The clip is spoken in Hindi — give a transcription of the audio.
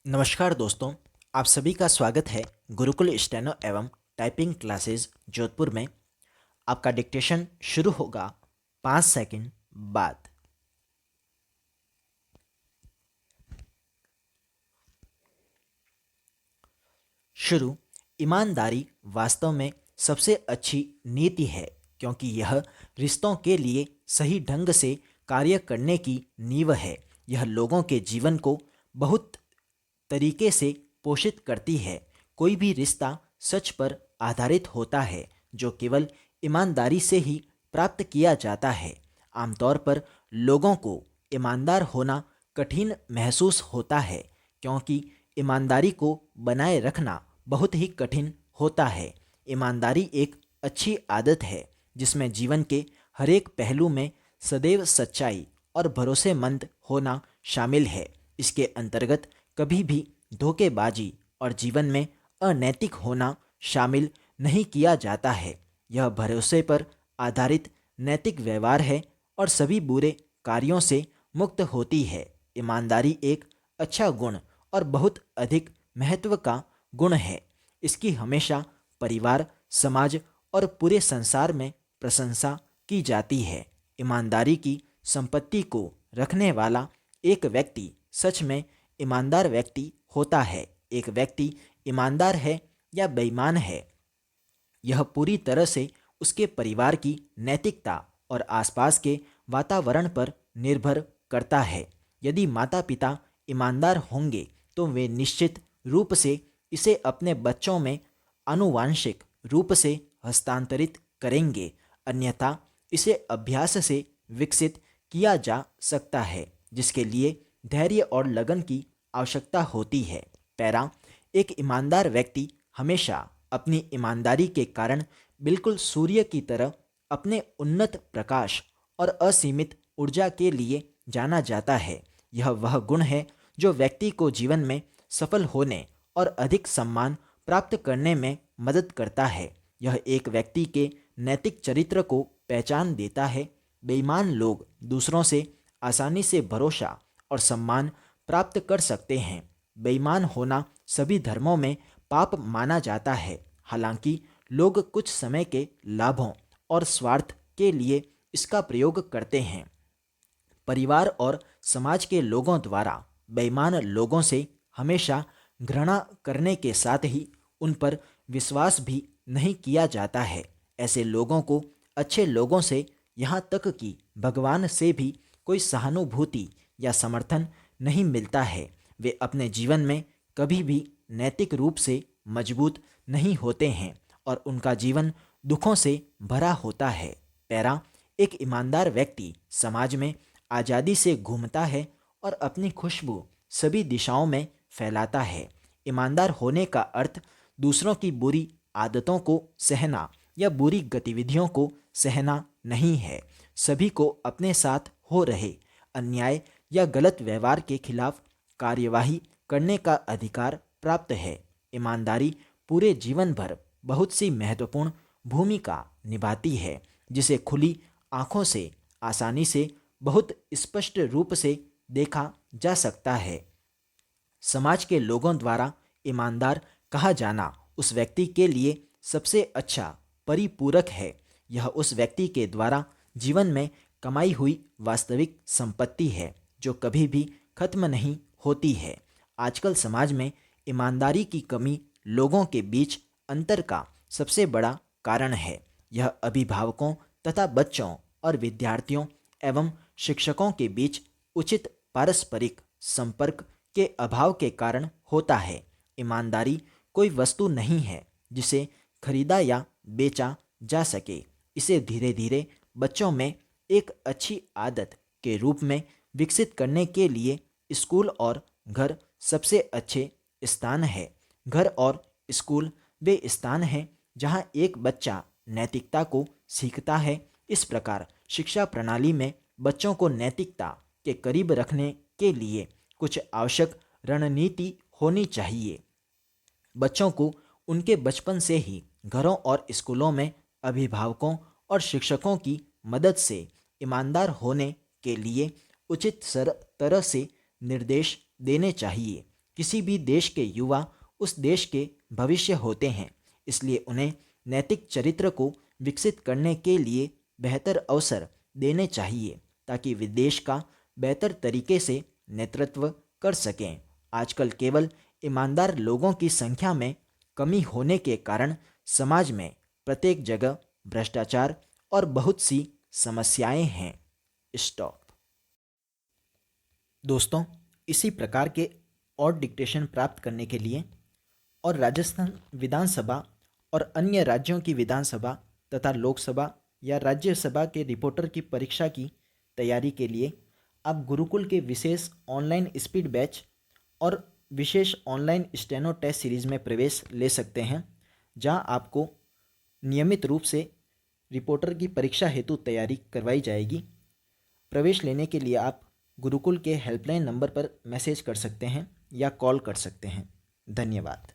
नमस्कार दोस्तों, आप सभी का स्वागत है गुरुकुल स्टेनो एवं टाइपिंग क्लासेस जोधपुर में। आपका डिक्टेशन शुरू होगा 5 सेकंड बाद। शुरू। ईमानदारी वास्तव में सबसे अच्छी नीति है, क्योंकि यह रिश्तों के लिए सही ढंग से कार्य करने की नींव है। यह लोगों के जीवन को बहुत तरीके से पोषित करती है। कोई भी रिश्ता सच पर आधारित होता है, जो केवल ईमानदारी से ही प्राप्त किया जाता है। आमतौर पर लोगों को ईमानदार होना कठिन महसूस होता है, क्योंकि ईमानदारी को बनाए रखना बहुत ही कठिन होता है। ईमानदारी एक अच्छी आदत है जिसमें जीवन के हर एक पहलू में सदैव सच्चाई और भरोसेमंद होना शामिल है। इसके अंतर्गत कभी भी धोखेबाजी और जीवन में अनैतिक होना शामिल नहीं किया जाता है। यह भरोसे पर आधारित नैतिक व्यवहार है और सभी बुरे कार्यों से मुक्त होती है। ईमानदारी एक अच्छा गुण और बहुत अधिक महत्व का गुण है। इसकी हमेशा परिवार, समाज और पूरे संसार में प्रशंसा की जाती है। ईमानदारी की संपत्ति को रखने वाला एक व्यक्ति सच में ईमानदार व्यक्ति होता है। एक व्यक्ति ईमानदार है या बेईमान है, यह पूरी तरह से उसके परिवार की नैतिकता और आसपास के वातावरण पर निर्भर करता है। यदि माता पिता ईमानदार होंगे तो वे निश्चित रूप से इसे अपने बच्चों में आनुवांशिक रूप से हस्तांतरित करेंगे, अन्यथा इसे अभ्यास से विकसित किया जा सकता है, जिसके लिए धैर्य और लगन की आवश्यकता होती है। पैरा। एक ईमानदार व्यक्ति हमेशा अपनी ईमानदारी के कारण बिल्कुल सूर्य की तरह अपने उन्नत प्रकाश और असीमित ऊर्जा के लिए जाना जाता है। यह वह गुण है जो व्यक्ति को जीवन में सफल होने और अधिक सम्मान प्राप्त करने में मदद करता है। यह एक व्यक्ति के नैतिक चरित्र को पहचान देता है। बेईमान लोग दूसरों से आसानी से भरोसा और सम्मान प्राप्त कर सकते हैं। बेईमान होना सभी धर्मों में पाप माना जाता है। हालांकि लोग कुछ समय के लाभों और स्वार्थ के लिए इसका प्रयोग करते हैं। परिवार और समाज के लोगों द्वारा बेईमान लोगों से हमेशा घृणा करने के साथ ही उन पर विश्वास भी नहीं किया जाता है। ऐसे लोगों को अच्छे लोगों से, यहाँ तक कि भगवान से भी कोई सहानुभूति या समर्थन नहीं मिलता है। वे अपने जीवन में कभी भी नैतिक रूप से मजबूत नहीं होते हैं और उनका जीवन दुखों से भरा होता है। पैरा। एक ईमानदार व्यक्ति समाज में आज़ादी से घूमता है और अपनी खुशबू सभी दिशाओं में फैलाता है। ईमानदार होने का अर्थ दूसरों की बुरी आदतों को सहना या बुरी गतिविधियों को सहना नहीं है। सभी को अपने साथ हो रहे अन्याय या गलत व्यवहार के खिलाफ कार्यवाही करने का अधिकार प्राप्त है। ईमानदारी पूरे जीवन भर बहुत सी महत्वपूर्ण भूमिका निभाती है, जिसे खुली आंखों से आसानी से बहुत स्पष्ट रूप से देखा जा सकता है। समाज के लोगों द्वारा ईमानदार कहा जाना उस व्यक्ति के लिए सबसे अच्छा परिपूरक है। यह उस व्यक्ति के द्वारा जीवन में कमाई हुई वास्तविक संपत्ति है, जो कभी भी खत्म नहीं होती है। आजकल समाज में ईमानदारी की कमी लोगों के बीच अंतर का सबसे बड़ा कारण है। यह अभिभावकों तथा बच्चों और विद्यार्थियों एवं शिक्षकों के बीच उचित पारस्परिक संपर्क के अभाव के कारण होता है। ईमानदारी कोई वस्तु नहीं है जिसे खरीदा या बेचा जा सके। इसे धीरे धीरे बच्चों में एक अच्छी आदत के रूप में विकसित करने के लिए स्कूल और घर सबसे अच्छे स्थान है। घर और स्कूल वे स्थान हैं जहां एक बच्चा नैतिकता को सीखता है। इस प्रकार शिक्षा प्रणाली में बच्चों को नैतिकता के करीब रखने के लिए कुछ आवश्यक रणनीति होनी चाहिए। बच्चों को उनके बचपन से ही घरों और स्कूलों में अभिभावकों और शिक्षकों की मदद से ईमानदार होने के लिए उचित तरह से निर्देश देने चाहिए। किसी भी देश के युवा उस देश के भविष्य होते हैं, इसलिए उन्हें नैतिक चरित्र को विकसित करने के लिए बेहतर अवसर देने चाहिए ताकि वे देश का बेहतर तरीके से नेतृत्व कर सकें। आजकल केवल ईमानदार लोगों की संख्या में कमी होने के कारण समाज में प्रत्येक जगह भ्रष्टाचार और बहुत सी समस्याएं हैं। स्टॉप। दोस्तों, इसी प्रकार के और डिक्टेशन प्राप्त करने के लिए और राजस्थान विधानसभा और अन्य राज्यों की विधानसभा तथा लोकसभा या राज्यसभा के रिपोर्टर की परीक्षा की तैयारी के लिए आप गुरुकुल के विशेष ऑनलाइन स्पीड बैच और विशेष ऑनलाइन स्टेनो टेस्ट सीरीज में प्रवेश ले सकते हैं, जहां आपको नियमित रूप से रिपोर्टर की परीक्षा हेतु तैयारी करवाई जाएगी। प्रवेश लेने के लिए आप गुरुकुल के हेल्पलाइन नंबर पर मैसेज कर सकते हैं या कॉल कर सकते हैं। धन्यवाद।